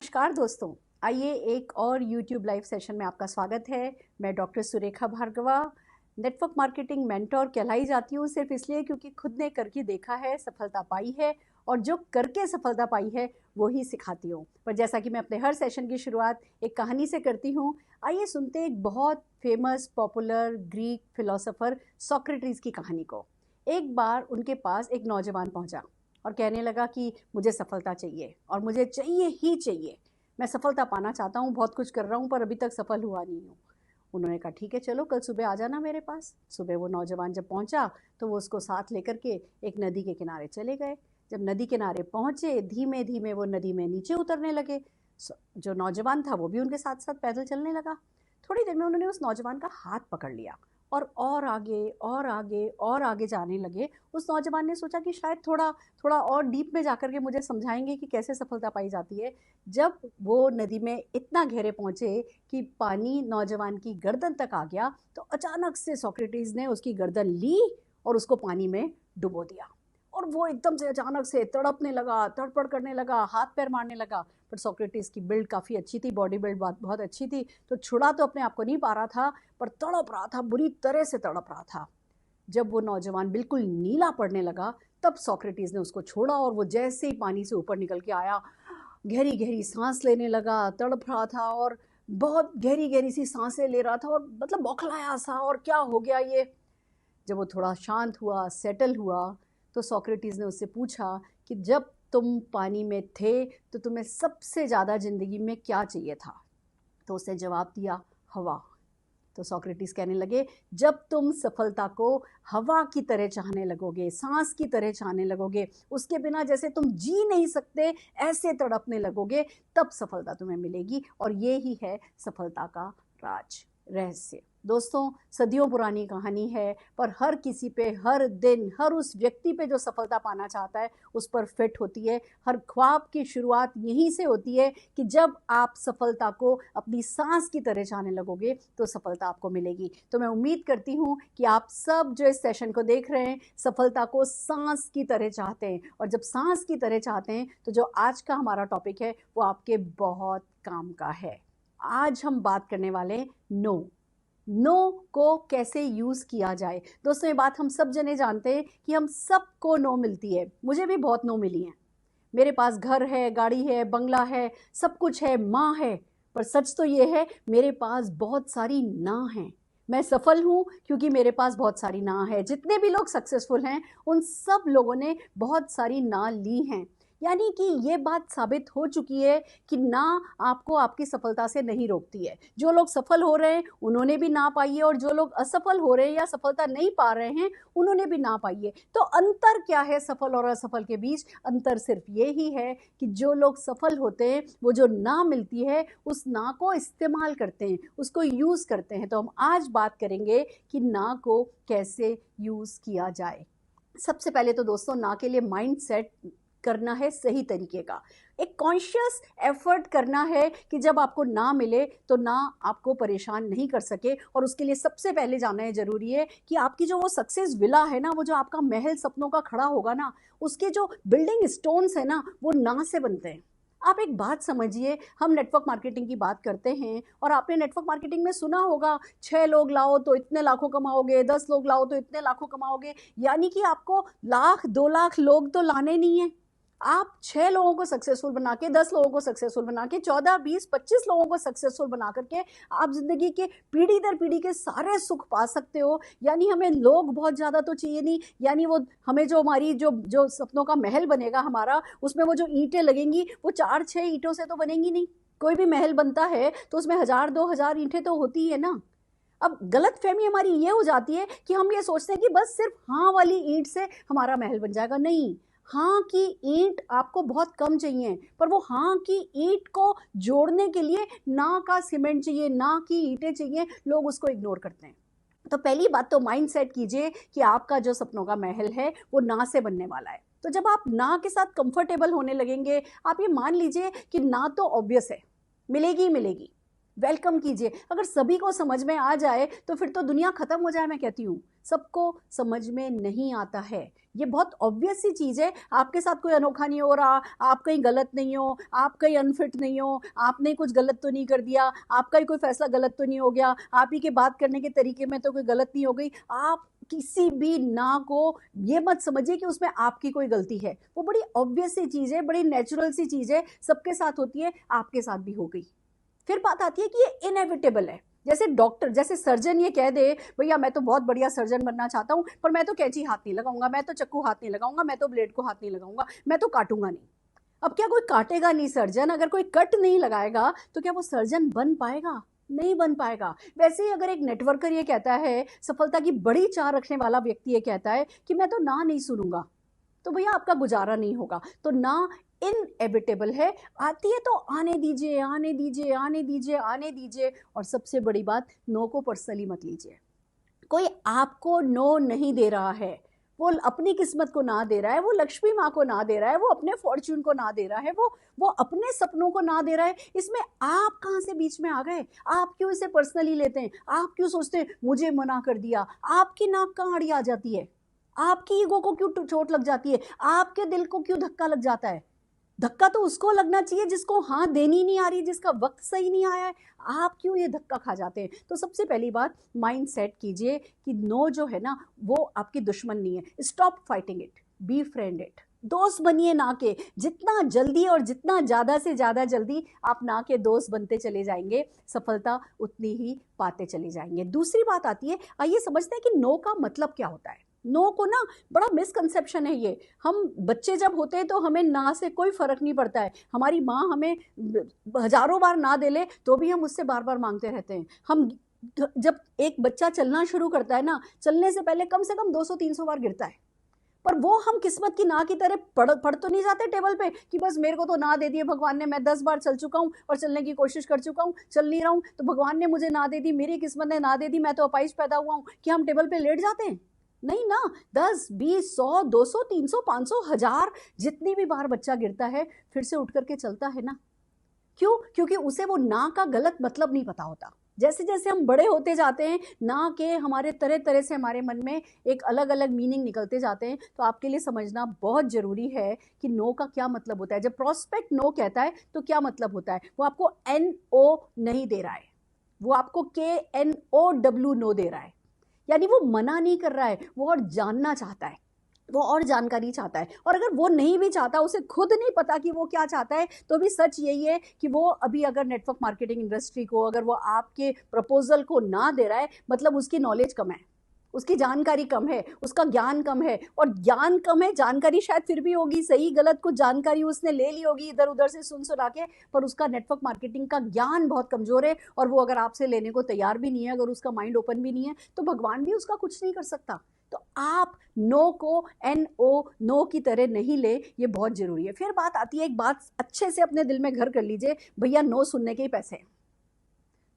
नमस्कार दोस्तों, आइए एक और YouTube लाइव सेशन में आपका स्वागत है। मैं doctor Surekha Bhargava, network marketing mentor कहलाई जाती हूँ सिर्फ इसलिए क्योंकि खुद ने करके देखा है, सफलता पाई है और जो करके सफलता पाई है वो ही सिखाती हूँ। पर जैसा कि मैं अपने हर सेशन की शुरुआत एक कहानी से करती हूँ, आइए सुनते हैं एक बहुत famous popular Greek philosopher Socrates की कहानी को। एक बार उनके पास एक नौजवान पहुँचा और कहने लगा कि मुझे सफलता चाहिए और मुझे चाहिए ही चाहिए। मैं सफलता पाना चाहता हूँ, बहुत कुछ कर रहा हूँ पर अभी तक सफल हुआ नहीं हूँ। उन्होंने कहा ठीक है, चलो कल सुबह आ जाना मेरे पास। सुबह वो नौजवान जब पहुँचा तो वो उसको साथ लेकर के एक नदी के किनारे चले गए। जब नदी किनारे पहुँचे, धीमे धीमे वो नदी में नीचे उतरने लगे। जो नौजवान था वो भी उनके साथ साथ पैदल चलने लगा। थोड़ी देर में उन्होंने उस नौजवान का हाथ पकड़ लिया और आगे और आगे और आगे जाने लगे। उस नौजवान ने सोचा कि शायद थोड़ा थोड़ा और डीप में जाकर के मुझे समझाएंगे कि कैसे सफलता पाई जाती है। जब वो नदी में इतना गहरे पहुंचे कि पानी नौजवान की गर्दन तक आ गया तो अचानक से सोक्रेटिस ने उसकी गर्दन ली और उसको पानी में डुबो दिया। और वो एकदम से अचानक से तड़पने लगा, तड़पड़ करने लगा, हाथ पैर मारने लगा। पर सोक्रेटिस की बिल्ड काफ़ी अच्छी थी, बॉडी बिल्ड बहुत अच्छी थी, तो छुड़ा तो अपने आप को नहीं पा रहा था पर तड़प रहा था, बुरी तरह से तड़प रहा था। जब वो नौजवान बिल्कुल नीला पड़ने लगा तब सोक्रेटिस ने उसको छोड़ा और वो जैसे ही पानी से ऊपर निकल के आया, गहरी गहरी सांस लेने लगा, तड़प रहा था और बहुत गहरी गहरी सी सांसें ले रहा था और मतलब बौखलाया सा, और क्या हो गया ये। जब वो थोड़ा शांत हुआ, सेटल हुआ, तो सोक्रेटिस ने उससे पूछा कि जब तुम पानी में थे तो तुम्हें सबसे ज़्यादा ज़िंदगी में क्या चाहिए था? तो उसने जवाब दिया, हवा। तो सोक्रेटिस कहने लगे, जब तुम सफलता को हवा की तरह चाहने लगोगे, सांस की तरह चाहने लगोगे, उसके बिना जैसे तुम जी नहीं सकते ऐसे तड़पने लगोगे, तब सफलता तुम्हें मिलेगी। और ये ही है सफलता का राज, रहस्य। दोस्तों, सदियों पुरानी कहानी है पर हर किसी पे, हर दिन, हर उस व्यक्ति पे जो सफलता पाना चाहता है उस पर फिट होती है। हर ख्वाब की शुरुआत यहीं से होती है कि जब आप सफलता को अपनी सांस की तरह चाहने लगोगे तो सफलता आपको मिलेगी। तो मैं उम्मीद करती हूँ कि आप सब जो इस सेशन को देख रहे हैं सफलता को सांस की तरह चाहते हैं, और जब सांस की तरह चाहते हैं तो जो आज का हमारा टॉपिक है वो आपके बहुत काम का है। आज हम बात करने वाले नो को कैसे यूज़ किया जाए। दोस्तों, ये बात हम सब जने जानते हैं कि हम सबको नो मिलती है। मुझे भी बहुत नो मिली हैं। मेरे पास घर है, गाड़ी है, बंगला है, सब कुछ है, माँ है, पर सच तो ये है मेरे पास बहुत सारी ना हैं। मैं सफल हूँ क्योंकि मेरे पास बहुत सारी ना है। जितने भी लोग सक्सेसफुल हैं उन सब लोगों ने बहुत सारी ना ली हैं। यानी कि ये बात साबित हो चुकी है कि ना आपको आपकी सफलता से नहीं रोकती है। जो लोग सफल हो रहे हैं उन्होंने भी ना पाई है और जो लोग असफल हो रहे हैं या सफलता नहीं पा रहे हैं उन्होंने भी ना पाई है। तो अंतर क्या है सफल और असफल के बीच? अंतर सिर्फ ये ही है कि जो लोग सफल होते हैं वो जो ना मिलती है उस ना को इस्तेमाल करते हैं, उसको यूज़ करते हैं। तो हम आज बात करेंगे कि ना को कैसे यूज़ किया जाए। सबसे पहले तो दोस्तों, ना के लिए माइंड सेट करना है सही तरीके का। एक कॉन्शियस एफर्ट करना है कि जब आपको ना मिले तो ना आपको परेशान नहीं कर सके। और उसके लिए सबसे पहले जानना है ज़रूरी है कि आपकी जो वो सक्सेस विला है ना, वो जो आपका महल सपनों का खड़ा होगा ना, उसके जो बिल्डिंग स्टोन्स है ना वो ना से बनते हैं। आप एक बात समझिए, हम नेटवर्क मार्केटिंग की बात करते हैं और आपने नेटवर्क मार्केटिंग में सुना होगा 6 लोग लाओ तो इतने लाखों कमाओगे, 10 लोग लाओ तो इतने लाखों कमाओगे। यानी कि आपको लाख 2 लाख लोग तो लाने नहीं है। आप 6 लोगों को सक्सेसफुल बना के, 10 लोगों को सक्सेसफुल बना के, 14, 20, 25 लोगों को सक्सेसफुल बना करके आप जिंदगी के पीढ़ी दर पीढ़ी के सारे सुख पा सकते हो। यानी हमें लोग बहुत ज़्यादा तो चाहिए नहीं, यानी वो हमें जो हमारी जो जो सपनों का महल बनेगा हमारा, उसमें वो जो ईंटें लगेंगी वो 4-6 ईंटों से तो बनेंगी नहीं। कोई भी महल बनता है तो उसमें 1000-2000 ईंटें तो होती है ना। अब गलत फहमी हमारी ये हो जाती है कि हम ये सोचते हैं कि बस सिर्फ हाँ वाली ईंट से हमारा महल बन जाएगा। नहीं, हाँ की ईंट आपको बहुत कम चाहिए, पर वो हाँ की ईंट को जोड़ने के लिए ना का सीमेंट चाहिए, ना की ईंटें चाहिए। लोग उसको इग्नोर करते हैं। तो पहली बात तो माइंड सेट कीजिए कि आपका जो सपनों का महल है वो ना से बनने वाला है। तो जब आप ना के साथ कंफर्टेबल होने लगेंगे, आप ये मान लीजिए कि ना तो ऑब्वियस है, मिलेगी ही मिलेगी। वेलकम कीजिए। अगर सभी को समझ में आ जाए तो फिर तो दुनिया खत्म हो जाए। मैं कहती हूँ सबको समझ में नहीं आता है, ये बहुत ऑब्वियस सी चीज़ है। आपके साथ कोई अनोखा नहीं हो रहा, आप कहीं गलत नहीं हो, आप कहीं अनफिट नहीं हो, आपने कुछ गलत तो नहीं कर दिया, आपका ही कोई फैसला गलत तो नहीं हो गया, आप ही के बात करने के तरीके में तो कोई गलत नहीं हो गई। आप किसी भी ना को ये मत समझिए कि उसमें आपकी कोई गलती है। वो बड़ी ऑब्वियस सी चीज़ है, बड़ी नेचुरल सी चीज़ है, सबके साथ होती है, आपके साथ भी हो गई। फिर बात आती है कि ये इनएविटेबल है। जैसे डॉक्टर, जैसे सर्जन ये कह दे भैया मैं तो बहुत बढ़िया सर्जन बनना चाहता हूँ, पर मैं तो कैंची हाथ नहीं लगाऊंगा, मैं तो चक्कू हाथ नहीं लगाऊंगा, मैं तो ब्लेड को हाथ नहीं लगाऊंगा, मैं तो काटूंगा नहीं। अब क्या कोई काटेगा नहीं सर्जन? अगर कोई कट नहीं लगाएगा तो क्या वो सर्जन बन पाएगा? नहीं बन पाएगा। वैसे ही अगर एक नेटवर्कर ये कहता है, सफलता की बड़ी चाह रखने वाला व्यक्ति ये कहता है कि मैं तो ना नहीं सुनूंगा, तो भैया आपका गुजारा नहीं होगा। तो ना इनएविटेबल है, आती है तो आने दीजिए, आने दीजिए, आने दीजिए, आने दीजिए। और सबसे बड़ी बात, नो को पर्सनली मत लीजिए। कोई आपको नो नहीं दे रहा है, वो अपनी किस्मत को ना दे रहा है, वो लक्ष्मी माँ को ना दे रहा है, वो अपने फॉर्च्यून को ना दे रहा है, वो अपने सपनों को ना दे रहा है। इसमें आप कहाँ से बीच में आ गए? आप क्यों इसे पर्सनली लेते हैं? आप क्यों सोचते हैं मुझे मना कर दिया? आपकी नाक कहाँ अड़ी आ जाती है? आपकी ईगो को क्यों चोट लग जाती है? आपके दिल को क्यों धक्का लग जाता है? धक्का तो उसको लगना चाहिए जिसको हाँ देनी नहीं आ रही, जिसका वक्त सही नहीं आया है। आप क्यों ये धक्का खा जाते हैं? तो सबसे पहली बात, माइंड सेट कीजिए कि नो जो है ना वो आपकी दुश्मन नहीं है। Stop fighting it, be friend it. दोस्त बनिए ना के। जितना जल्दी और जितना ज़्यादा से ज़्यादा जल्दी आप ना के दोस्त बनते चले जाएंगे, सफलता उतनी ही पाते चले जाएंगे। दूसरी बात आती है, आइए समझते हैं कि नो का मतलब क्या होता है। नो को ना बड़ा मिसकंसेप्शन है ये। हम बच्चे जब होते हैं तो हमें ना से कोई फर्क नहीं पड़ता है। हमारी माँ हमें हजारों बार ना दे ले तो भी हम उससे बार बार मांगते रहते हैं। हम जब एक बच्चा चलना शुरू करता है ना, चलने से पहले कम से कम 200-300 बार गिरता है, पर वो हम किस्मत की ना की तरह पढ़ तो नहीं जाते टेबल पे कि बस मेरे को तो ना दे दिए भगवान ने, मैं 10 बार चल चुका हूँ और चलने की कोशिश कर चुका हूँ, चल नहीं रहा हूँ, तो भगवान ने मुझे ना दे दी, मेरी किस्मत ने ना दे दी, मैं तो अपाहिज पैदा हुआ हूँ। कि हम टेबल पे लेट जाते हैं? नहीं ना। 10, 20, 100, 200, 300, 500, 1000 जितनी भी बार बच्चा गिरता है फिर से उठ करके चलता है ना। क्यों? क्योंकि उसे वो ना का गलत मतलब नहीं पता होता। जैसे जैसे हम बड़े होते जाते हैं, ना के हमारे तरह तरह से हमारे मन में एक अलग अलग मीनिंग निकलते जाते हैं। तो आपके लिए समझना बहुत जरूरी है कि नो का क्या मतलब होता है। जब प्रोस्पेक्ट नो कहता है तो क्या मतलब होता है? वो आपको NO नहीं दे रहा है, वो आपको KNOW नो दे रहा है। यानी वो मना नहीं कर रहा है, वो और जानना चाहता है, वो और जानकारी चाहता है। और अगर वो नहीं भी चाहता, उसे खुद नहीं पता कि वो क्या चाहता है, तो भी सच यही है कि वो अभी अगर नेटवर्क मार्केटिंग इंडस्ट्री को, अगर वो आपके प्रपोजल को ना दे रहा है, मतलब उसकी नॉलेज कम है, उसकी जानकारी कम है, उसका ज्ञान कम है। और ज्ञान कम है, जानकारी शायद फिर भी होगी, सही गलत कुछ जानकारी उसने ले ली होगी इधर उधर से सुन सुना के, पर उसका नेटवर्क मार्केटिंग का ज्ञान बहुत कमजोर है और वो अगर आपसे लेने को तैयार भी नहीं है, अगर उसका माइंड ओपन भी नहीं है, तो भगवान भी उसका कुछ नहीं कर सकता। तो आप नो को NO नो की तरह नहीं ले, ये बहुत जरूरी है। फिर बात आती है, एक बात अच्छे से अपने दिल में घर कर लीजिए, भैया नो सुनने के ही पैसे हैं।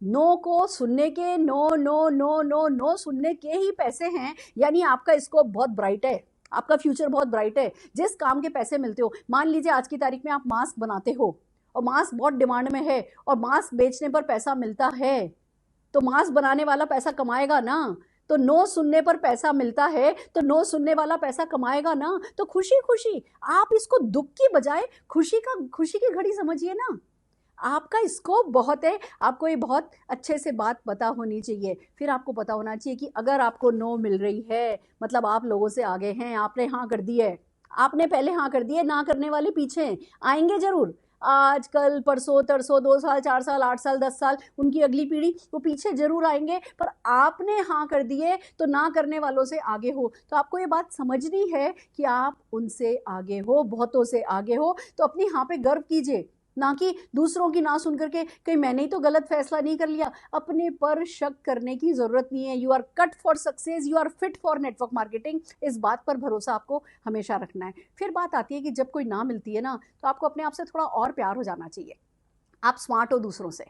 नो को सुनने के, no no no no no सुनने के ही पैसे हैं। यानी आपका स्कोप बहुत ब्राइट है, आपका फ्यूचर बहुत ब्राइट है। जिस काम के पैसे मिलते हो, मान लीजिए आज की तारीख में आप मास्क बनाते हो और मास्क बहुत डिमांड में है और मास्क बेचने पर पैसा मिलता है, तो मास्क बनाने वाला पैसा कमाएगा ना। तो नो सुनने पर पैसा मिलता है तो नो सुनने वाला पैसा कमाएगा ना। तो खुशी खुशी आप इसको दुख की बजाय खुशी की घड़ी समझिए ना। आपका स्कोप बहुत है, आपको ये बहुत अच्छे से बात पता होनी चाहिए। फिर आपको पता होना चाहिए कि अगर आपको नो मिल रही है, मतलब आप लोगों से आगे हैं, आपने हाँ कर दी है, आपने पहले हाँ कर दी है, ना करने वाले पीछे हैं, आएंगे जरूर। आज कल परसों तरसों, 2 साल 4 साल 8 साल 10 साल उनकी अगली पीढ़ी, वो पीछे जरूर आएंगे, पर आपने हाँ कर दिए तो ना करने वालों से आगे हो। तो आपको ये बात समझनी है कि आप उनसे आगे हो, बहुतों से आगे हो। तो अपनी हाँ पे गर्व कीजिए, ना कि दूसरों की ना सुन करके कहीं मैंने ही तो गलत फैसला नहीं कर लिया। अपने पर शक करने की जरूरत नहीं है। You are cut for success, you are fit for network marketing. इस बात पर भरोसा आपको हमेशा रखना है। फिर बात आती है कि जब कोई ना मिलती है ना, तो आपको अपने आप से थोड़ा और प्यार हो जाना चाहिए। आप स्मार्ट हो दूसरों से,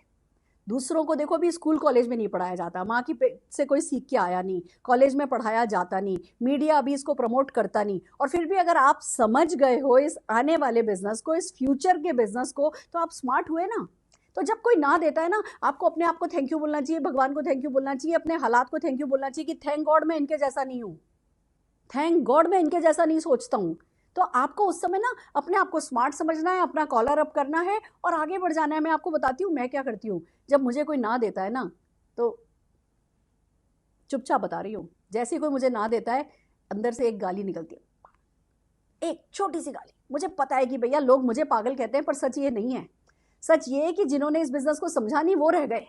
दूसरों को देखो, अभी स्कूल कॉलेज में नहीं पढ़ाया जाता, माँ की पेट से कोई सीख के आया नहीं, कॉलेज में पढ़ाया जाता नहीं, मीडिया अभी इसको प्रमोट करता नहीं। और फिर भी अगर आप समझ गए हो इस आने वाले बिजनेस को, इस फ्यूचर के बिजनेस को, तो आप स्मार्ट हुए ना। तो जब कोई ना देता है ना, आपको अपने आप को थैंक यू बोलना चाहिए, भगवान को थैंक यू बोलना चाहिए, अपने हालात को थैंक यू बोलना चाहिए कि थैंक गॉड मैं इनके जैसा नहीं हूँ, थैंक गॉड मैं इनके जैसा नहीं सोचता हूँ। तो आपको उस समय ना अपने आप को स्मार्ट समझना है, अपना कॉलर अप करना है और आगे बढ़ जाना है। मैं आपको बताती हूँ मैं क्या करती हूँ। जब मुझे कोई ना देता है ना, तो चुपचाप बता रही हूँ, जैसे कोई मुझे ना देता है अंदर से एक गाली निकलती है, एक छोटी सी गाली। मुझे पता है कि भैया लोग मुझे पागल कहते हैं, पर सच ये नहीं है। सच ये है कि जिन्होंने इस बिजनेस को समझा नहीं वो रह गए,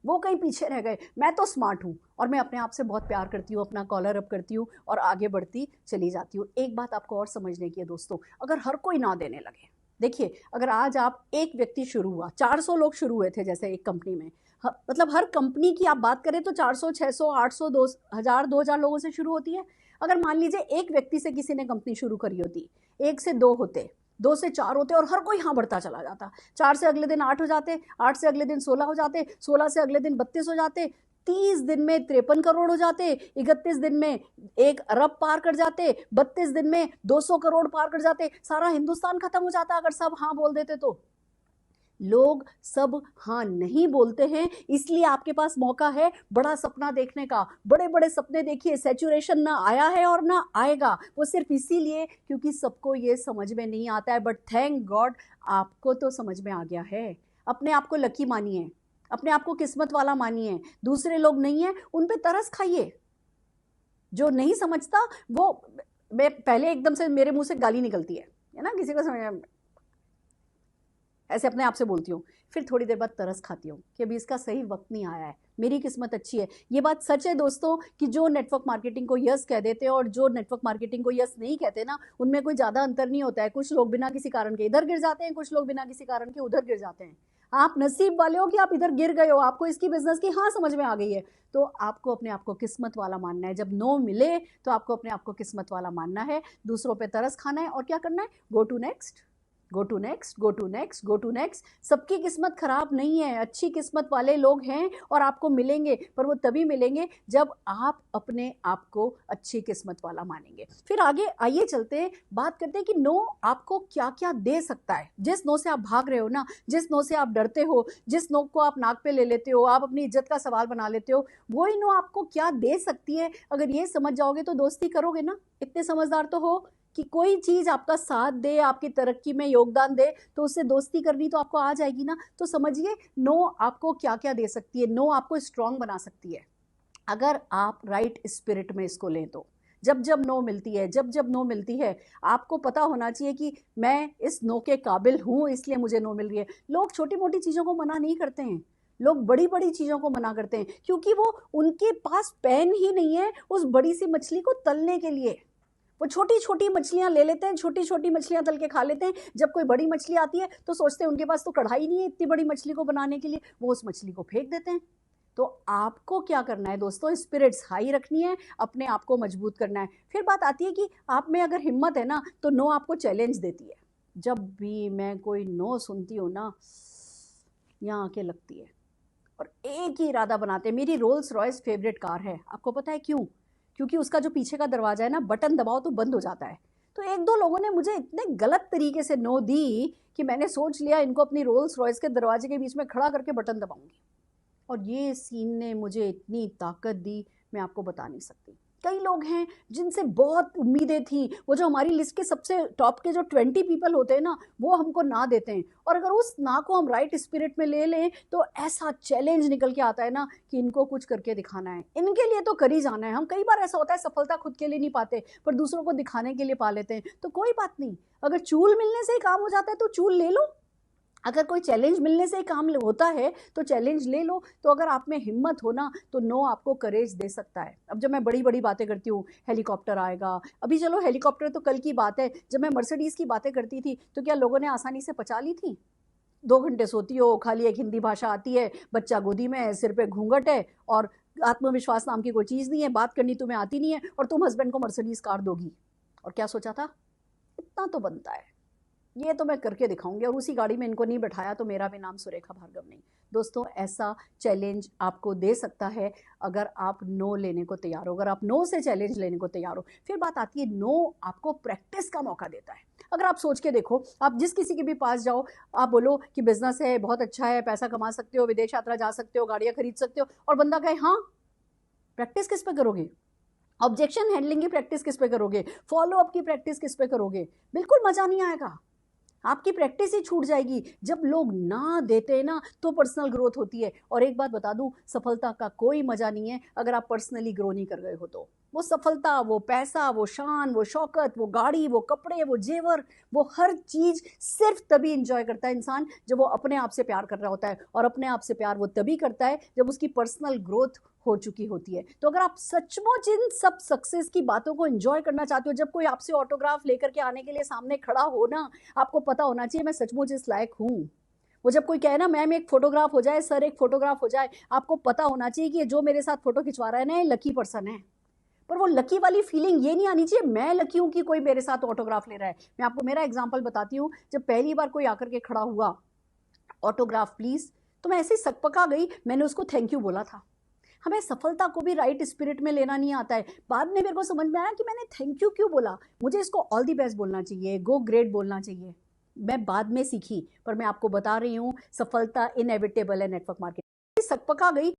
वो कहीं पीछे रह गए। मैं तो स्मार्ट हूँ और मैं अपने आप से बहुत प्यार करती हूँ, अपना कॉलर अप करती हूँ और आगे बढ़ती चली जाती हूँ। एक बात आपको और समझने की है दोस्तों, अगर हर कोई ना देने लगे, देखिए अगर आज आप एक व्यक्ति शुरू हुआ, 400 लोग शुरू हुए थे जैसे एक कंपनी में, मतलब हर कंपनी की आप बात करें तो 400, 600, 800, 2000, 2000 लोगों से शुरू होती है। अगर मान लीजिए एक व्यक्ति से किसी ने कंपनी शुरू करी होती, 1 से 2 होते, 2 से 4 होते और हर कोई हाँ बढ़ता चला जाता, 4 से अगले दिन 8 हो जाते, 8 से अगले दिन 16 हो जाते, 16 से अगले दिन 32 हो जाते, 30 दिन में 53 करोड़ हो जाते, 31 दिन में 1 अरब पार कर जाते, 32 दिन में 200 करोड़ पार कर जाते, सारा हिंदुस्तान खत्म हो जाता अगर सब हाँ बोल देते। तो लोग सब हाँ नहीं बोलते हैं, इसलिए आपके पास मौका है बड़ा सपना देखने का। बड़े बड़े सपने देखिए, सैचुरेशन ना आया है और ना आएगा, वो सिर्फ इसीलिए क्योंकि सबको ये समझ में नहीं आता है। बट थैंक गॉड आपको तो समझ में आ गया है। अपने आप को लकी मानिए, अपने आप को किस्मत वाला मानिए। दूसरे लोग नहीं है उन पे तरस खाइए। जो नहीं समझता वो, मैं पहले एकदम से मेरे मुंह से गाली निकलती है ना, किसी को समझ, ऐसे अपने आप से बोलती हूँ, फिर थोड़ी देर बाद तरस खाती हूँ कि अभी इसका सही वक्त नहीं आया है, मेरी किस्मत अच्छी है। ये बात सच है दोस्तों कि जो नेटवर्क मार्केटिंग को यस कह देते हैं और जो नेटवर्क मार्केटिंग को यस नहीं कहते ना, उनमें कोई ज़्यादा अंतर नहीं होता है। कुछ लोग बिना किसी कारण के इधर गिर जाते हैं, कुछ लोग बिना किसी कारण के उधर गिर जाते हैं। आप नसीब वाले हो कि आप इधर गिर गए हो, आपको इसकी बिजनेस की हाँ समझ में आ गई है, तो आपको अपने आप को किस्मत वाला मानना है। जब नो मिले तो आपको अपने आप को किस्मत वाला मानना है, दूसरों पे तरस खाना है और क्या करना है, go to next, go to next, go to next, go to next. सबकी किस्मत खराब नहीं है, अच्छी किस्मत वाले लोग हैं और आपको मिलेंगे, पर वो तभी मिलेंगे जब आप अपने आप को अच्छी किस्मत वाला मानेंगे। फिर आगे आइए चलते हैं, बात करते हैं कि नो आपको क्या क्या दे सकता है। जिस नो से आप भाग रहे हो ना, जिस नो से आप डरते हो, जिस नो को आप नाक पे ले लेते हो, आप अपनी इज्जत का सवाल बना लेते हो, वही नो आपको क्या दे सकती है। अगर ये समझ जाओगे तो दोस्ती करोगे ना। इतने समझदार तो हो कि कोई चीज़ आपका साथ दे, आपकी तरक्की में योगदान दे, तो उससे दोस्ती करनी तो आपको आ जाएगी ना। तो समझिए नो आपको क्या क्या दे सकती है। नो आपको स्ट्रांग बना सकती है अगर आप राइट स्पिरिट में इसको लें तो। जब जब नो मिलती है, जब जब नो मिलती है, आपको पता होना चाहिए कि मैं इस नो के काबिल हूँ, इसलिए मुझे नो मिल रही है। लोग छोटी मोटी चीज़ों को मना नहीं करते हैं, लोग बड़ी बड़ी चीज़ों को मना करते हैं, क्योंकि वो उनके पास पैन ही नहीं है उस बड़ी सी मछली को तलने के लिए। वो छोटी छोटी मछलियां ले लेते हैं, छोटी छोटी मछलियां तल के खा लेते हैं। जब कोई बड़ी मछली आती है तो सोचते हैं उनके पास तो कढ़ाई नहीं है इतनी बड़ी मछली को बनाने के लिए, वो उस मछली को फेंक देते हैं। तो आपको क्या करना है दोस्तों, स्पिरिट्स हाई रखनी है, अपने आप को मजबूत करना है। फिर बात आती है कि आप में अगर हिम्मत है ना, तो नो आपको चैलेंज देती है। जब भी मैं कोई नो सुनती हूँ ना, यहाँ आके लगती है और एक ही इरादा बनाते हैं। मेरी रोल्स रॉयस फेवरेट कार है, आपको पता है क्यों? क्योंकि उसका जो पीछे का दरवाजा है ना, बटन दबाओ तो बंद हो जाता है। तो एक दो लोगों ने मुझे इतने गलत तरीके से नो दी कि मैंने सोच लिया इनको अपनी रोल्स रॉयस के दरवाजे के बीच में खड़ा करके बटन दबाऊंगी। और ये सीन ने मुझे इतनी ताकत दी, मैं आपको बता नहीं सकती। कई लोग हैं जिनसे बहुत उम्मीदें थी, वो जो हमारी लिस्ट के सबसे टॉप के जो 20 पीपल होते हैं ना, वो हमको ना देते हैं। और अगर उस ना को हम राइट स्पिरिट में ले लें तो ऐसा चैलेंज निकल के आता है ना कि इनको कुछ करके दिखाना है, इनके लिए तो कर ही जाना है। हम कई बार ऐसा होता है सफलता खुद के लिए नहीं पाते, पर दूसरों को दिखाने के लिए पा लेते हैं। तो कोई बात नहीं, अगर चूल मिलने से ही काम हो जाता है तो चूल ले लो। अगर कोई चैलेंज मिलने से ही काम होता है तो चैलेंज ले लो। तो अगर आप में हिम्मत हो ना, तो नो आपको करेज दे सकता है। अब जब मैं बड़ी बड़ी बातें करती हूँ, हेलीकॉप्टर आएगा, अभी चलो हेलीकॉप्टर तो कल की बात है, जब मैं मर्सिडीज की बातें करती थी तो क्या लोगों ने आसानी से पचा ली थी? 2 घंटे सोती हो, खाली एक हिंदी भाषा आती है, बच्चा गोदी में है, सिर पे घूंघट है और आत्मविश्वास नाम की कोई चीज़ नहीं है, बात करनी तुम्हें आती नहीं है, और तुम हस्बैंड को मर्सिडीज कार दोगी। और क्या सोचा था, इतना तो बनता है, ये तो मैं करके दिखाऊंगी, और उसी गाड़ी में इनको नहीं बैठाया तो मेरा भी नाम सुरेखा भार्गव नहीं। दोस्तों, ऐसा चैलेंज आपको दे सकता है अगर आप नो लेने को तैयार हो, अगर आप नो से चैलेंज लेने को तैयार हो। फिर बात आती है, नो आपको प्रैक्टिस का मौका देता है। अगर आप सोच के देखो, आप जिस किसी के भी पास जाओ, आप बोलो कि बिजनेस है, बहुत अच्छा है, पैसा कमा सकते हो, विदेश यात्रा जा सकते हो, गाड़ियां खरीद सकते हो, और बंदा कहे हाँ, प्रैक्टिस किस पे करोगे? ऑब्जेक्शन हैंडलिंग की प्रैक्टिस किस पे करोगे? फॉलो अप की प्रैक्टिस किस पे करोगे? बिल्कुल मजा नहीं आएगा, आपकी प्रैक्टिस ही छूट जाएगी। जब लोग ना देते हैं ना, तो पर्सनल ग्रोथ होती है। और एक बात बता दूं, सफलता का कोई मजा नहीं है अगर आप पर्सनली ग्रो नहीं कर गए हो तो। वो सफलता, वो पैसा, वो शान, वो शौकत, वो गाड़ी, वो कपड़े, वो जेवर, वो हर चीज सिर्फ तभी इंजॉय करता है इंसान जब वो अपने आप से प्यार कर रहा होता है। और अपने आप से प्यार वो तभी करता है जब उसकी पर्सनल ग्रोथ हो चुकी होती है। तो अगर आप सचमुच इन सब सक्सेस की बातों को एंजॉय करना चाहते हो, जब कोई आपसे ऑटोग्राफ लेकर के आने के लिए सामने खड़ा हो ना, आपको पता होना चाहिए मैं सचमुच इस लायक हूं। वो जब कोई कहे ना मैम एक फोटोग्राफ हो जाए, सर एक फोटोग्राफ हो जाए, आपको पता होना चाहिए कि जो मेरे साथ फोटो खिंचवा रहा है ना, ये लकी पर्सन है। पर वो लकी वाली फीलिंग ये नहीं आनी चाहिए मैं लकी हूं कि कोई मेरे साथ ऑटोग्राफ ले रहा है। मैं आपको मेरा एग्जांपल बताती हूँ। जब पहली बार कोई आकर के खड़ा हुआ, ऑटोग्राफ प्लीज, तो मैं ऐसे ही सकपका गई, मैंने उसको थैंक यू बोला था। हमें सफलता को भी राइट स्पिरिट में लेना नहीं आता है। बाद में मेरे को समझ में आया कि मैंने थैंक यू क्यों बोला, मुझे इसको ऑल दी बेस्ट बोलना चाहिए, गो ग्रेट बोलना चाहिए। मैं बाद में सीखी, पर मैं आपको बता रही हूँ सफलता इनएविटेबल है नेटवर्क मार्केटिंग। सकपका गई।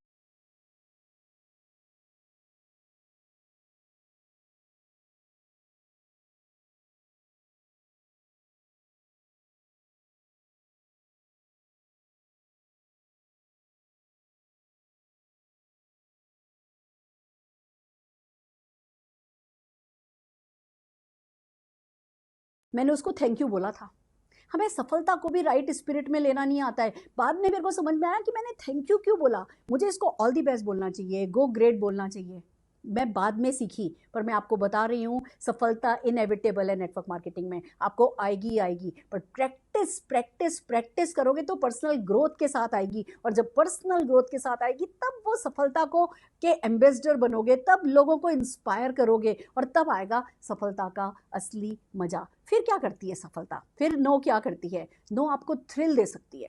मैंने उसको थैंक यू बोला था। हमें सफलता को भी राइट स्पिरिट में लेना नहीं आता है। बाद में मेरे को समझ में आया कि मैंने थैंक यू क्यों बोला, मुझे इसको ऑल दी बेस्ट बोलना चाहिए, गो ग्रेट बोलना चाहिए। मैं बाद में सीखी, पर मैं आपको बता रही हूँ सफलता इनएविटेबल है नेटवर्क मार्केटिंग में, आपको आएगी ही आएगी। पर प्रैक्टिस प्रैक्टिस प्रैक्टिस करोगे तो पर्सनल ग्रोथ के साथ आएगी, और जब पर्सनल ग्रोथ के साथ आएगी तब वो सफलता को के एम्बेसडर बनोगे, तब लोगों को इंस्पायर करोगे, और तब आएगा सफलता का असली मजा। फिर क्या करती है सफलता? फिर नो क्या करती है? नो आपको थ्रिल दे सकती है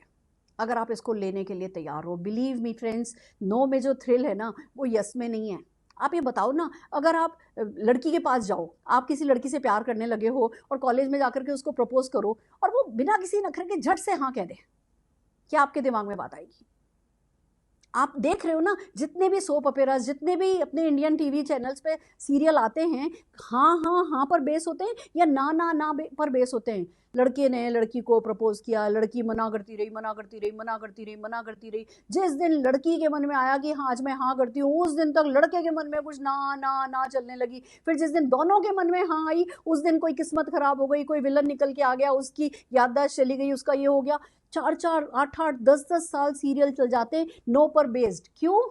अगर आप इसको लेने के लिए तैयार हो। बिलीव मी फ्रेंड्स, नो में जो थ्रिल है ना, वो यस में नहीं है। आप ये बताओ ना, अगर आप लड़की के पास जाओ, आप किसी लड़की से प्यार करने लगे हो और कॉलेज में जाकर के उसको प्रपोज करो, और वो बिना किसी नखरे के झट से हाँ कह दे, क्या आपके दिमाग में बात आएगी? आप देख रहे हो ना, जितने भी सोप अपेराज, जितने भी अपने इंडियन टीवी चैनल्स पे सीरियल आते हैं, हाँ हाँ हाँ पर बेस होते हैं या ना ना ना पर बेस होते हैं। लड़के ने लड़की को प्रपोज किया, लड़की मना करती रही, मना करती रही, मना करती रही, मना करती रही। जिस दिन लड़की के मन में आया कि हाँ आज मैं हाँ करती हूँ, उस दिन तक लड़के के मन में कुछ ना ना ना चलने लगी। फिर जिस दिन दोनों के मन में हाँ आई, उस दिन कोई किस्मत खराब हो गई, कोई विलन निकल के आ गया, उसकी याददाश्त चली गई, उसका ये हो गया। 4-4 8-8 10-10 साल सीरियल चल जाते हैं नो पर बेस्ड। क्यों?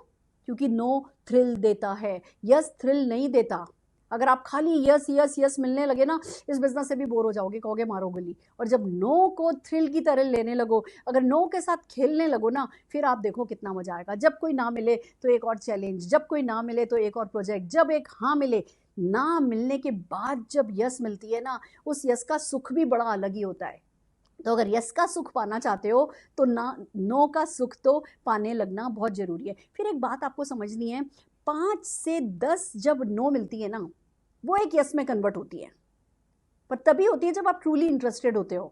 क्योंकि नो थ्रिल देता है, यस थ्रिल नहीं देता। अगर आप खाली यस यस यस मिलने लगे ना, इस बिजनेस से भी बोर हो जाओगे, कहोगे मारो गली। और जब नो को थ्रिल की तरह लेने लगो, अगर नो के साथ खेलने लगो ना, फिर आप देखो कितना मजा आएगा। जब कोई ना मिले तो एक और चैलेंज, जब कोई ना मिले तो एक और प्रोजेक्ट, जब एक हाँ मिले, ना मिलने के बाद जब यस मिलती है ना, उस यस का सुख भी बड़ा अलग ही होता है। तो अगर यस का सुख पाना चाहते हो तो ना, नो का सुख तो पाने लगना बहुत जरूरी है। फिर एक बात आपको समझनी है, 5 से 10 जब नो मिलती है ना, वो एक यस में कन्वर्ट होती है। पर तभी होती है जब आप ट्रूली इंटरेस्टेड होते हो।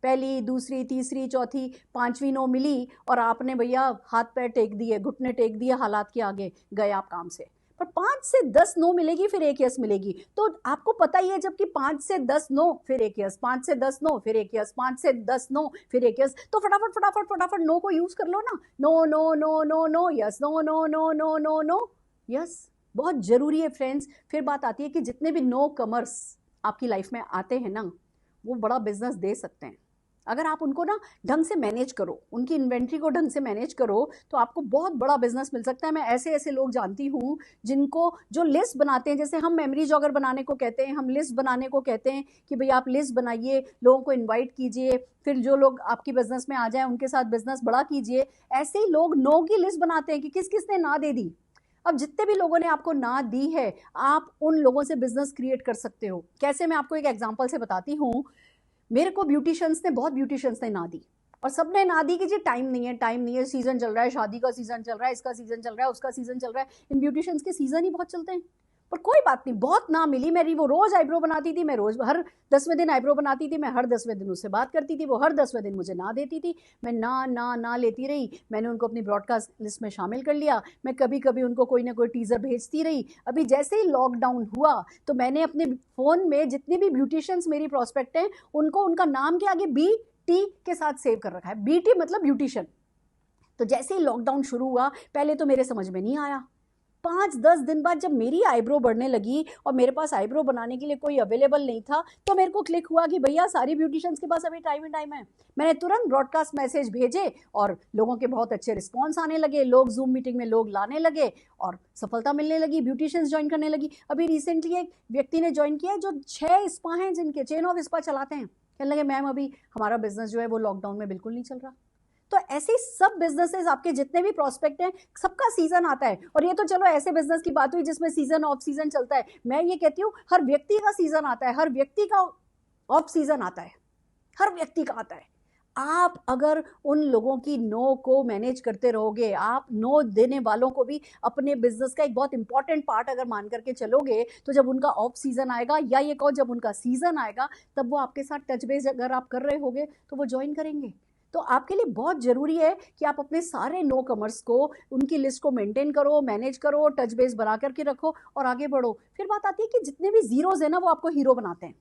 पहली, दूसरी, तीसरी, चौथी, पांचवी नो मिली और आपने भैया हाथ पैर टेक दिए, घुटने टेक दिए, हालात के आगे गए आप काम से। पर 5 से 10 नो मिलेगी, फिर एक यस मिलेगी। तो आपको पता ही है, जबकि 5 से 10 नो फिर एक यस, 5 से 10 नो फिर एक यस, 5 से 10 नो फिर एक यस। तो फटाफट फटाफट फटाफट नो को यूज कर लो ना। No no no no no yes, no no no no no no yes, बहुत जरूरी है फ्रेंड्स। फिर बात आती है कि जितने भी नो कमर्स आपकी लाइफ में आते हैं ना, वो बड़ा बिजनेस दे सकते हैं। अगर आप उनको ना ढंग से मैनेज करो, उनकी इन्वेंट्री को ढंग से मैनेज करो, तो आपको बहुत बड़ा बिजनेस मिल सकता है। मैं ऐसे ऐसे लोग जानती हूँ जिनको, जो लिस्ट बनाते हैं, जैसे हम मेमोरी जॉगर बनाने को कहते हैं, हम लिस्ट बनाने को कहते हैं कि भाई आप लिस्ट बनाइए, लोगों को इन्वाइट कीजिए, फिर जो लोग आपकी बिजनेस में आ जाए उनके साथ बिजनेस बड़ा कीजिए। ऐसे ही लोग नो की लिस्ट बनाते हैं कि किस किस ने ना दे दी। अब जितने भी लोगों ने आपको ना दी है, आप उन लोगों से बिजनेस क्रिएट कर सकते हो। कैसे? मैं आपको एक एग्जांपल से बताती हूँ। मेरे को ब्यूटिशियंस ने, बहुत ब्यूटिशियंस ने ना दी, और सबने ना दी कि जी टाइम नहीं है, टाइम नहीं है, सीजन चल रहा है, शादी का सीजन चल रहा है, इसका सीजन चल रहा है, उसका सीजन चल रहा है। इन ब्यूटिशियंस के सीजन ही बहुत चलते हैं। पर कोई बात नहीं, बहुत ना मिली मेरी। वो रोज आईब्रो बनाती थी, मैं रोज हर 10वें दिन आईब्रो बनाती थी, मैं हर 10वें दिन उससे बात करती थी, वो हर 10वें दिन मुझे ना देती थी। मैं ना लेती रही। मैंने उनको अपनी ब्रॉडकास्ट लिस्ट में शामिल कर लिया। मैं कभी कभी उनको कोई ना कोई टीजर भेजती रही। अभी जैसे ही लॉकडाउन हुआ तो मैंने अपने फोन में जितनी भी ब्यूटिशियंस मेरी प्रॉस्पेक्ट हैं उनको उनका नाम के आगे BT के साथ सेव कर रखा है। BT मतलब ब्यूटिशियन। तो जैसे ही लॉकडाउन शुरू हुआ, पहले तो मेरे समझ में नहीं आया। 5-10 दिन बाद जब मेरी आईब्रो बढ़ने लगी और मेरे पास आईब्रो बनाने के लिए कोई अवेलेबल नहीं था, तो मेरे को क्लिक हुआ कि भैया सारी ब्यूटिशियंस के पास अभी टाइम है। मैंने तुरंत ब्रॉडकास्ट मैसेज भेजे और लोगों के बहुत अच्छे रिस्पॉन्स आने लगे। लोग जूम मीटिंग में लोग लाने लगे और सफलता मिलने लगी, ब्यूटिशियंस ज्वाइन करने लगी। अभी रिसेंटली एक व्यक्ति ने ज्वाइन किया जो 6 स्पा हैं, जिनके चेन ऑफ स्पा चलाते हैं। कहने लगे मैम अभी हमारा बिजनेस जो है वो लॉकडाउन में बिल्कुल नहीं चल रहा। तो ऐसे सब बिजनेसेस, आपके जितने भी प्रोस्पेक्ट हैं, सबका सीजन आता है। और ये तो चलो ऐसे बिजनेस की बात हुई जिसमें सीजन ऑफ सीजन चलता है। मैं ये कहती हूँ हर व्यक्ति का सीजन आता है, हर व्यक्ति का ऑफ सीजन आता है, हर व्यक्ति का आता है। आप अगर उन लोगों की नो को मैनेज करते रहोगे, आप नो देने वालों को भी अपने बिजनेस का एक बहुत इंपॉर्टेंट पार्ट अगर मान करके चलोगे, तो जब उनका ऑफ सीजन आएगा, या ये कहो जब उनका सीजन आएगा, तब वो आपके साथ टच बेस अगर आप कर रहे होगे तो वो ज्वाइन करेंगे। तो आपके लिए बहुत जरूरी है कि आप अपने सारे नो कमर्स को, उनकी लिस्ट को मेंटेन करो, मैनेज करो, टच बेस बना करके रखो और आगे बढ़ो। फिर बात आती है कि जितने भी जीरोज है ना, वो आपको हीरो बनाते हैं।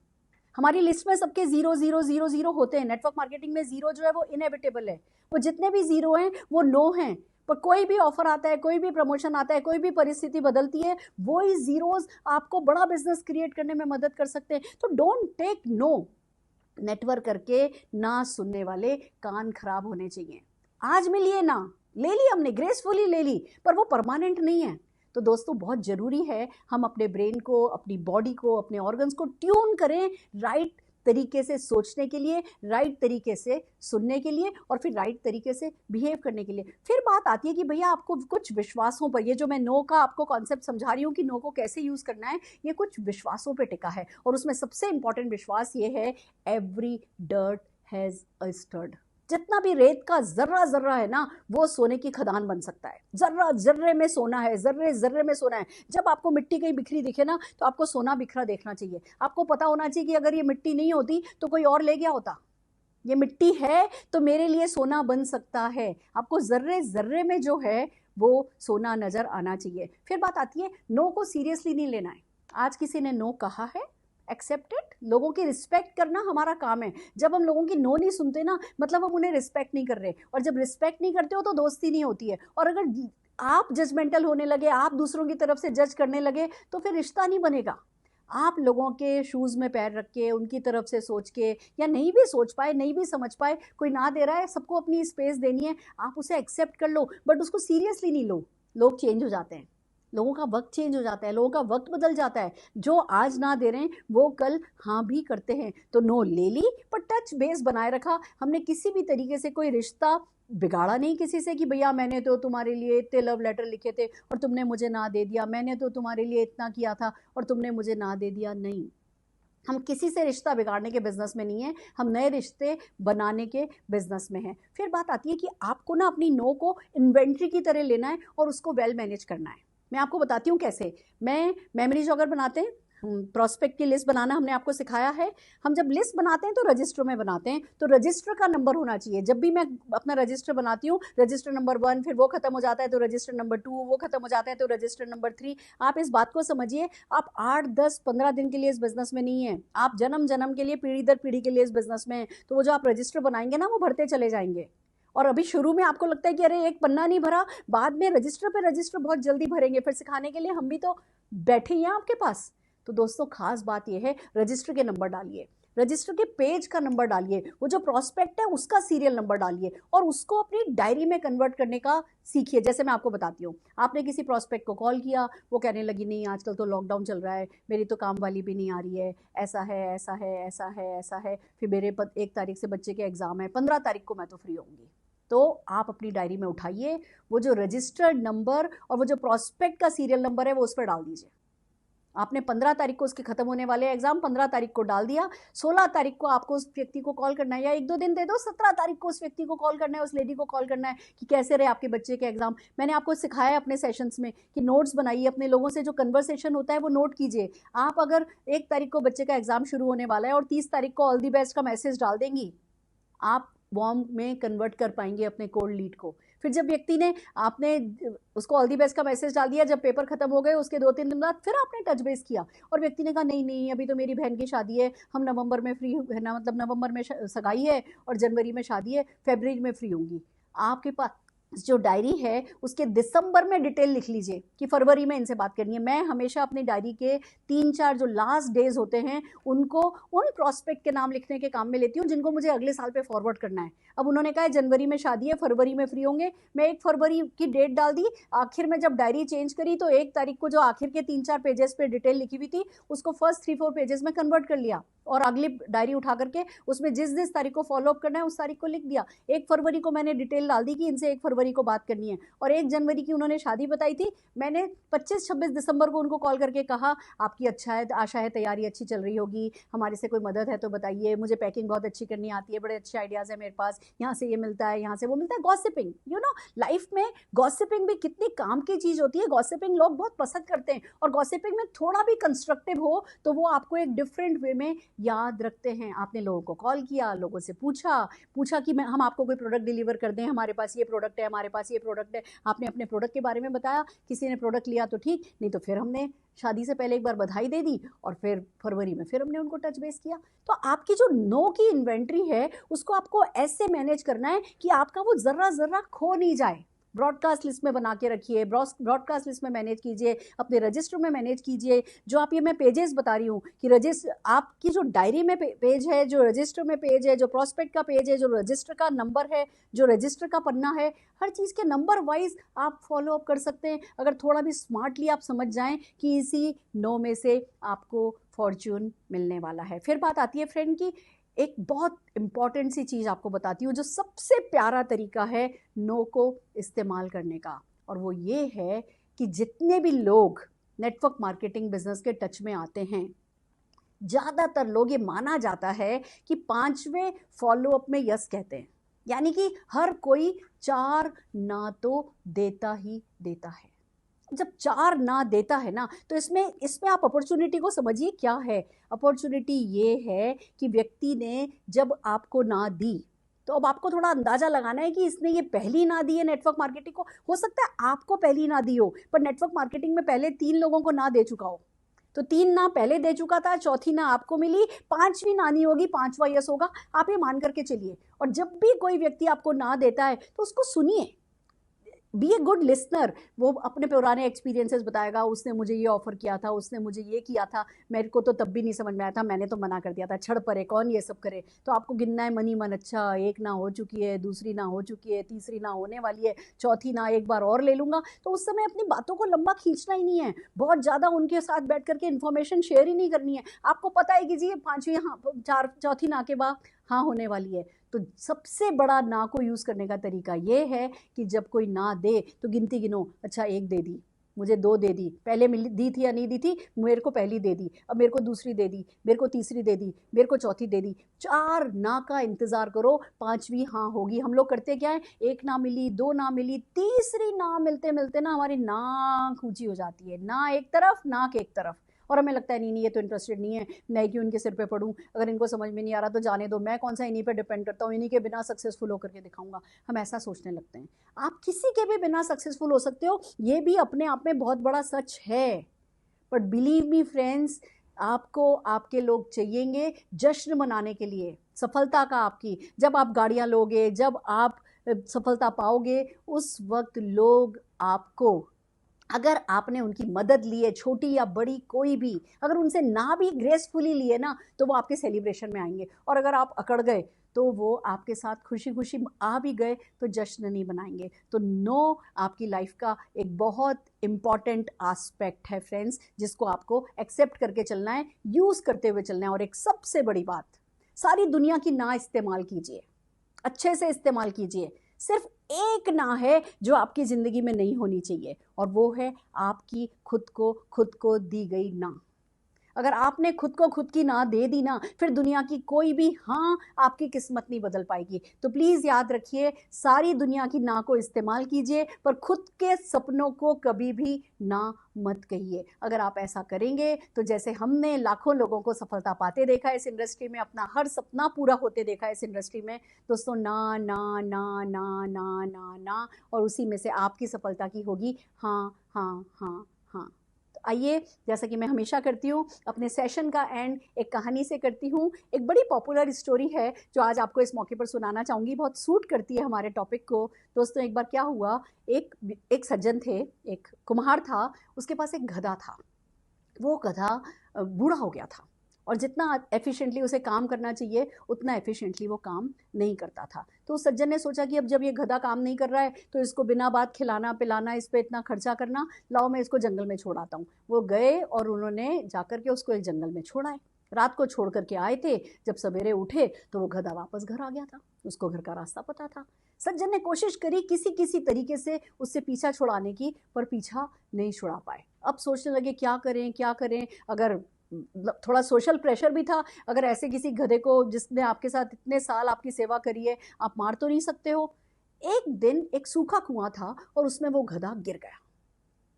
हमारी लिस्ट में सबके 0 0 0 0 होते हैं। नेटवर्क मार्केटिंग में जीरो जो है वो इनएविटेबल है। वो जितने भी जीरो हैं वो नो हैं। पर कोई भी ऑफर आता है, कोई भी प्रमोशन आता है, कोई भी परिस्थिति बदलती है, वो ही जीरोज आपको बड़ा बिजनेस क्रिएट करने में मदद कर सकते हैं। तो डोंट टेक नो। नेटवर्क करके ना सुनने वाले कान खराब होने चाहिए। आज मिली है ना, ले ली हमने, ग्रेसफुली ले ली, पर वो परमानेंट नहीं है। तो दोस्तों बहुत जरूरी है हम अपने ब्रेन को, अपनी बॉडी को, अपने ऑर्गन्स को ट्यून करें राइट तरीके से सोचने के लिए, राइट तरीके से सुनने के लिए, और फिर राइट तरीके से बिहेव करने के लिए। फिर बात आती है कि भैया आपको कुछ विश्वासों पर, ये जो मैं नो का आपको कॉन्सेप्ट समझा रही हूँ कि नो को कैसे यूज करना है, ये कुछ विश्वासों पे टिका है। और उसमें सबसे इंपॉर्टेंट विश्वास ये है, every dirt has a stud. जितना भी रेत का जर्रा जर्रा है ना, वो सोने की खदान बन सकता है। जर्रा जर्रे में सोना है, जर्रे जर्रे में सोना है। जब आपको मिट्टी कहीं बिखरी दिखे ना, तो आपको सोना बिखरा देखना चाहिए। आपको पता होना चाहिए कि अगर ये मिट्टी नहीं होती तो कोई और ले गया होता। ये मिट्टी है तो मेरे लिए सोना बन सकता है। आपको जर्रे जर्रे में जो है वो सोना नजर आना चाहिए। फिर बात आती है, नो को सीरियसली नहीं लेना है। आज किसी ने नो कहा है, एक्सेप्टेड। लोगों की रिस्पेक्ट करना हमारा काम है। जब हम लोगों की नो नहीं सुनते ना, मतलब हम उन्हें रिस्पेक्ट नहीं कर रहे। और जब रिस्पेक्ट नहीं करते हो तो दोस्ती नहीं होती है। और अगर आप जजमेंटल होने लगे, आप दूसरों की तरफ से जज करने लगे, तो फिर रिश्ता नहीं बनेगा। आप लोगों के शूज में पैर रख के, उनकी तरफ से सोच के, या नहीं भी सोच पाए, नहीं भी समझ पाए, कोई ना दे रहा है, सबको अपनी स्पेस देनी है, आप उसे एक्सेप्ट कर लो, बट उसको सीरियसली नहीं लो। लोग चेंज हो जाते हैं, लोगों का वक्त चेंज हो जाता है, लोगों का वक्त बदल जाता है। जो आज ना दे रहे हैं वो कल हाँ भी करते हैं। तो नो ले ली, पर टच बेस बनाए रखा। हमने किसी भी तरीके से कोई रिश्ता बिगाड़ा नहीं किसी से कि भैया मैंने तो तुम्हारे लिए इतने लव लेटर लिखे थे और तुमने मुझे ना दे दिया, मैंने तो तुम्हारे लिए इतना किया था और तुमने मुझे ना दे दिया। नहीं, हम किसी से रिश्ता बिगाड़ने के बिजनेस में नहीं है, हम नए रिश्ते बनाने के बिजनेस में हैं। फिर बात आती है कि आपको ना अपनी नो को इन्वेंट्री की तरह लेना है और उसको वेल मैनेज करना है। मैं आपको बताती हूँ कैसे। मैं मेमोरीज अगर बनाते हैं, प्रोस्पेक्ट की लिस्ट बनाना हमने आपको सिखाया है। हम जब लिस्ट बनाते हैं तो रजिस्टर में बनाते हैं, तो रजिस्टर का नंबर होना चाहिए। जब भी मैं अपना रजिस्टर बनाती हूँ, रजिस्टर नंबर 1, फिर वो खत्म हो जाता है तो रजिस्टर नंबर 2, वो खत्म हो जाता है तो रजिस्टर नंबर 3। आप इस बात को समझिए, आप 8, 10, 15 दिन के लिए इस बिजनेस में नहीं है, आप जन्म जन्म के लिए, पीढ़ी दर पीढ़ी के लिए इस बिजनेस में है। तो वो जो आप रजिस्टर बनाएंगे ना, वो भरते चले जाएंगे। और अभी शुरू में आपको लगता है कि अरे एक पन्ना नहीं भरा, बाद में रजिस्टर पे रजिस्टर बहुत जल्दी भरेंगे। फिर सिखाने के लिए हम भी तो बैठे ही हैं आपके पास। तो दोस्तों खास बात यह है, रजिस्टर के नंबर डालिए, रजिस्टर के पेज का नंबर डालिए, वो जो प्रोस्पेक्ट है उसका सीरियल नंबर डालिए और उसको अपनी डायरी में कन्वर्ट करने का सीखिए। जैसे मैं आपको बताती हूँ, आपने किसी प्रोस्पेक्ट को कॉल किया, वो कहने लगी नहीं आजकल तो लॉकडाउन चल रहा है, मेरी तो काम वाली भी नहीं आ रही है, ऐसा है ऐसा है ऐसा है ऐसा है, फिर मेरे 1 तारीख से बच्चे के एग्जाम है, 15 तारीख को मैं तो फ्री होंगी। तो आप अपनी डायरी में उठाइए, वो जो रजिस्टर्ड नंबर और वो जो प्रोस्पेक्ट का सीरियल नंबर है वो उस पर डाल दीजिए। आपने 15 तारीख को उसके खत्म होने वाले एग्जाम 15 तारीख को डाल दिया, 16 तारीख को आपको उस व्यक्ति को कॉल करना है, या 1-2 दिन दे दो, 17 तारीख को उस व्यक्ति को कॉल करना है, उस लेडी को कॉल करना है कि कैसे रहे आपके बच्चे के एग्जाम। मैंने आपको सिखाया है अपने सेशंस में कि नोट्स बनाइए, अपने लोगों से जो कन्वर्सेशन होता है वो नोट कीजिए। आप अगर 1 तारीख को बच्चे का एग्जाम शुरू होने वाला है और 30 तारीख को ऑल दी बेस्ट का मैसेज डाल देंगी, आप वार्म में कन्वर्ट कर पाएंगे अपने कोल्ड लीड को। फिर जब व्यक्ति ने, आपने उसको ऑल दी बेस्ट का मैसेज डाल दिया, जब पेपर खत्म हो गए उसके 2-3 दिन बाद फिर आपने टच बेस किया और व्यक्ति ने कहा नहीं नहीं अभी तो मेरी बहन की शादी है, हम नवंबर में फ्री है ना, मतलब नवंबर में सगाई है और जनवरी में शादी है, फरवरी में फ्री होंगी। आपके पास जो डायरी है उसके दिसंबर में डिटेल लिख लीजिए कि फरवरी में इनसे बात करनी है। मैं हमेशा अपनी डायरी के 3-4 जो लास्ट डेज होते हैं उनको उन प्रॉस्पेक्ट के नाम लिखने के काम में लेती हूँ जिनको मुझे अगले साल पे फॉरवर्ड करना है। अब उन्होंने कहा है जनवरी में शादी है, फरवरी में फ्री होंगे, मैं 1 फरवरी की डेट डाल दी। आखिर में जब डायरी चेंज करी तो 1 तारीख को जो आखिर के 3-4 पेजेस पे डिटेल लिखी हुई थी उसको फर्स्ट 3-4 पेजेस में कन्वर्ट कर लिया और अगली डायरी उठा करके उसमें जिस तारीख को फॉलोअप करना है उस तारीख को लिख दिया। 1 फरवरी को मैंने डिटेल डाल दी कि इनसे 1 फरवरी को बात करनी है और 1 जनवरी की उन्होंने शादी बताई थी, मैंने 25-26 दिसंबर को उनको कॉल करके कहा आपकी अच्छा है, आशा है तैयारी अच्छी चल रही होगी, हमारे से कोई मदद है तो बताइए, मुझे पैकिंग बहुत अच्छी करनी आती है, बड़े अच्छे आइडियाज़ है मेरे पास, यहाँ से ये मिलता है, यहाँ से वो मिलता है। गॉसिपिंग, यू नो, लाइफ में गॉसिपिंग भी कितनी काम की चीज़ होती है। गॉसिपिंग लोग बहुत पसंद करते हैं और गॉसिपिंग में थोड़ा भी कंस्ट्रक्टिव हो तो वो आपको एक डिफरेंट वे में याद रखते हैं। आपने लोगों को कॉल किया, लोगों से पूछा कि हम आपको कोई प्रोडक्ट डिलीवर कर दें, हमारे पास ये प्रोडक्ट है, हमारे पास ये प्रोडक्ट है, आपने अपने प्रोडक्ट के बारे में बताया, किसी ने प्रोडक्ट लिया तो ठीक, नहीं तो फिर हमने शादी से पहले एक बार बधाई दे दी और फिर फरवरी में फिर हमने उनको टच बेस किया। तो आपकी जो नो की इन्वेंट्री है उसको आपको ऐसे मैनेज करना है कि आपका वो जर्रा खो नहीं जाए। ब्रॉडकास्ट लिस्ट में बना के रखिए, ब्रॉडकास्ट लिस्ट में मैनेज कीजिए, अपने रजिस्टर में मैनेज कीजिए। जो आप, ये मैं पेजेस बता रही हूँ कि रजिस्टर, आपकी जो डायरी में पेज है, जो रजिस्टर में पेज है, जो प्रॉस्पेक्ट का पेज है, जो रजिस्टर का नंबर है, जो रजिस्टर का पन्ना है, हर चीज़ के नंबर वाइज आप फॉलो अप कर सकते हैं अगर थोड़ा भी स्मार्टली आप समझ जाएं कि इसी नो में से आपको फॉर्च्यून मिलने वाला है। फिर बात आती है फ्रेंड की, एक बहुत इंपॉर्टेंट सी चीज़ आपको बताती हूँ जो सबसे प्यारा तरीका है नो को इस्तेमाल करने का, और वो ये है कि जितने भी लोग नेटवर्क मार्केटिंग बिजनेस के टच में आते हैं, ज़्यादातर लोग, ये माना जाता है कि 5वें फॉलोअप में यस कहते हैं, यानी कि हर कोई 4 ना तो देता ही देता है। जब 4 ना देता है ना तो इसमें आप अपॉर्चुनिटी को समझिए क्या है। अपॉर्चुनिटी ये है कि व्यक्ति ने जब आपको ना दी तो अब आपको थोड़ा अंदाजा लगाना है कि इसने ये पहली ना दी है नेटवर्क मार्केटिंग को। हो सकता है आपको पहली ना दी हो पर नेटवर्क मार्केटिंग में पहले 3 लोगों को ना दे चुका हो, तो 3 ना पहले दे चुका था, चौथी ना आपको मिली, 5वीं ना नहीं होगी, 5वां यस होगा। आप ये मान करके चलिए। और जब भी कोई व्यक्ति आपको ना देता है तो उसको सुनिए, बी ए गुड लिसनर। वो अपने पुराने एक्सपीरियंसेस बताएगा, उसने मुझे ये ऑफर किया था, उसने मुझे ये किया था, मेरे को तो तब भी नहीं समझ में आया था, मैंने तो मना कर दिया था, छड़ परे कौन ये सब करे। तो आपको गिनना है मन ही मन, अच्छा 1 ना हो चुकी है, दूसरी ना हो चुकी है, तीसरी ना होने वाली है, चौथी ना एक बार और ले लूँगा। तो उस समय अपनी बातों को लंबा खींचना ही नहीं है, बहुत ज़्यादा उनके साथ बैठ करके इन्फॉर्मेशन शेयर ही नहीं करनी है। आपको पता है कि जी 5वीं हाँ, चौथी ना के बाद हाँ होने वाली है। तो सबसे बड़ा ना को यूज़ करने का तरीका ये है कि जब कोई ना दे तो गिनती गिनो, अच्छा 1 दे दी, मुझे 2 दे दी, पहले दी थी या नहीं दी थी, मेरे को पहली दे दी, अब मेरे को दूसरी दे दी, मेरे को तीसरी दे दी, मेरे को चौथी दे दी। 4 ना का इंतज़ार करो, 5वीं हाँ होगी। हम लोग करते क्या है, 1 ना मिली, 2 ना मिली, तीसरी ना मिलते मिलते ना हमारी नाक ऊँची हो जाती है, ना एक तरफ नाक एक तरफ, और हमें लगता है नहीं ये तो इंटरेस्टेड नहीं है, मैं क्यों इनके सिर पे पढ़ूँ, अगर इनको समझ में नहीं आ रहा तो जाने दो, मैं कौन सा इन्हीं पे डिपेंड करता हूँ, इन्हीं के बिना सक्सेसफुल होकर के दिखाऊंगा। हम ऐसा सोचने लगते हैं। आप किसी के भी बिना सक्सेसफुल हो सकते हो, ये भी अपने आप में बहुत बड़ा सच है। बट बिलीव मी फ्रेंड्स, आपको आपके लोग चाहिएंगे जश्न मनाने के लिए सफलता का आपकी। जब आप गाड़ियाँ लोगे, जब आप सफलता पाओगे, उस वक्त लोग आपको, अगर आपने उनकी मदद ली है, छोटी या बड़ी कोई भी, अगर उनसे ना भी ग्रेसफुली लिए ना तो वो आपके सेलिब्रेशन में आएंगे, और अगर आप अकड़ गए तो वो आपके साथ खुशी खुशी आ भी गए तो जश्न नहीं बनाएंगे। तो नो आपकी लाइफ का एक बहुत इम्पॉर्टेंट आस्पेक्ट है फ्रेंड्स, जिसको आपको एक्सेप्ट करके चलना है, यूज़ करते हुए चलना है। और एक सबसे बड़ी बात, सारी दुनिया की ना इस्तेमाल कीजिए, अच्छे से इस्तेमाल कीजिए। सिर्फ एक ना है जो आपकी ज़िंदगी में नहीं होनी चाहिए, और वो है आपकी खुद को दी गई ना। अगर आपने खुद को खुद की ना दे दी ना, फिर दुनिया की कोई भी हाँ आपकी किस्मत नहीं बदल पाएगी। तो प्लीज़ याद रखिए, सारी दुनिया की ना को इस्तेमाल कीजिए, पर खुद के सपनों को कभी भी ना मत कहिए। अगर आप ऐसा करेंगे तो जैसे हमने लाखों लोगों को सफलता पाते देखा है इस इंडस्ट्री में, अपना हर सपना पूरा होते देखा है इस इंडस्ट्री में, दोस्तों ना ना ना ना ना ना ना, और उसी में से आपकी सफलता की होगी हाँ हाँ हाँ हाँ। आइए, जैसा कि मैं हमेशा करती हूँ, अपने सेशन का एंड एक कहानी से करती हूँ। एक बड़ी पॉपुलर स्टोरी है जो आज आपको इस मौके पर सुनाना चाहूँगी, बहुत सूट करती है हमारे टॉपिक को। दोस्तों, एक बार क्या हुआ, एक सज्जन थे, एक कुम्हार था, उसके पास एक गधा था। वो गधा बूढ़ा हो गया था और जितना एफिशिएंटली उसे काम करना चाहिए उतना एफिशिएंटली वो काम नहीं करता था। तो उस सज्जन ने सोचा कि अब जब ये गधा काम नहीं कर रहा है तो इसको बिना बात खिलाना पिलाना, इस पे इतना खर्चा करना, लाओ मैं इसको जंगल में छोड़ आता हूँ। वो गए और उन्होंने जाकर के उसको एक जंगल में छोड़ा। रात को छोड़ करके आए थे, जब सवेरे उठे तो वो गधा वापस घर आ गया था, उसको घर का रास्ता पता था। सज्जन ने कोशिश करी किसी किसी तरीके से उससे पीछा छुड़ाने की, पर पीछा नहीं छुड़ा पाए। अब सोचने लगे क्या करें क्या करें, अगर थोड़ा सोशल प्रेशर भी था, अगर ऐसे किसी गधे को जिसने आपके साथ इतने साल आपकी सेवा करी है आप मार तो नहीं सकते हो। एक दिन एक सूखा कुआं था और उसमें वो गधा गिर गया।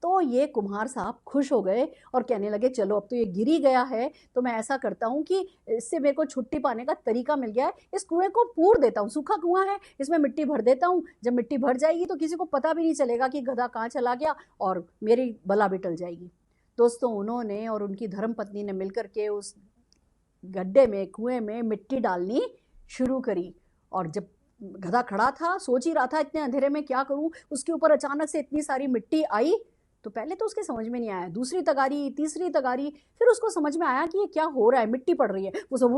तो ये कुम्हार साहब खुश हो गए और कहने लगे चलो अब तो ये गिर ही गया है तो मैं ऐसा करता हूँ कि इससे मेरे को छुट्टी पाने का तरीका मिल गया है, इस कुएं को पूर देता हूँ, सूखा कुआं है इसमें मिट्टी भर देता हूँ, जब मिट्टी भर जाएगी तो किसी को पता भी नहीं चलेगा कि गधा कहाँ चला गया और मेरी बला भी टल जाएगी। दोस्तों, उन्होंने और उनकी धर्मपत्नी ने मिलकर के उस गड्ढे में कुएं में मिट्टी डालनी शुरू करी। और जब गधा खड़ा था सोच ही रहा था इतने अंधेरे में क्या करूं, उसके ऊपर अचानक से इतनी सारी मिट्टी आई तो पहले तो उसके समझ में नहीं आया, दूसरी तगारी तीसरी तगारी, फिर उसको समझ में आया कि ये क्या हो रहा है, मिट्टी पड़ रही है। वो सब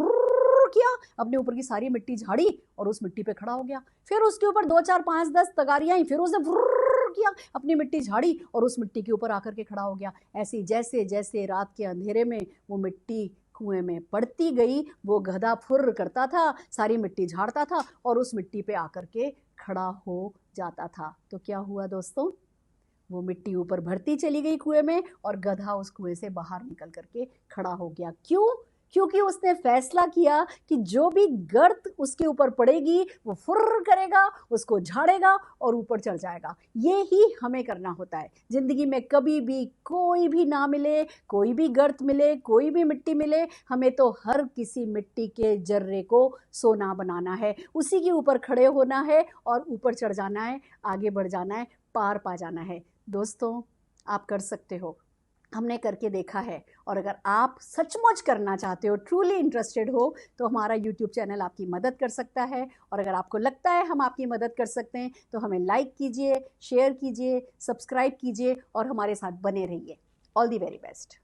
किया, अपने ऊपर की सारी मिट्टी झाड़ी और उस मिट्टी पे खड़ा हो गया। फिर उसके ऊपर 2 4 5 10 तगारियां आई, फिर उसने किया, अपनी मिट्टी झाड़ी और उस मिट्टी के ऊपर आकर के खड़ा हो गया। ऐसे जैसे जैसे रात के अंधेरे में वो मिट्टी कुएं में पड़ती गई, वो गधा फुर्र करता था, सारी मिट्टी झाड़ता था और उस मिट्टी पे आकर के खड़ा हो जाता था। तो क्या हुआ दोस्तों, वो मिट्टी ऊपर भरती चली गई कुएं में और गधा उस कुएं से बाहर निकल करके खड़ा हो गया। क्यों? क्योंकि उसने फैसला किया कि जो भी गर्त उसके ऊपर पड़ेगी वो फुर्र करेगा, उसको झाड़ेगा और ऊपर चढ़ जाएगा। ये ही हमें करना होता है जिंदगी में। कभी भी कोई भी ना मिले, कोई भी गर्त मिले, कोई भी मिट्टी मिले, हमें तो हर किसी मिट्टी के जर्रे को सोना बनाना है, उसी के ऊपर खड़े होना है और ऊपर चढ़ जाना है, आगे बढ़ जाना है, पार पा जाना है। दोस्तों, आप कर सकते हो, हमने करके देखा है। और अगर आप सचमुच करना चाहते हो, ट्रूली इंटरेस्टेड हो, तो हमारा यूट्यूब चैनल आपकी मदद कर सकता है। और अगर आपको लगता है हम आपकी मदद कर सकते हैं तो हमें लाइक कीजिए, शेयर कीजिए, सब्सक्राइब कीजिए और हमारे साथ बने रहिए। All the very best.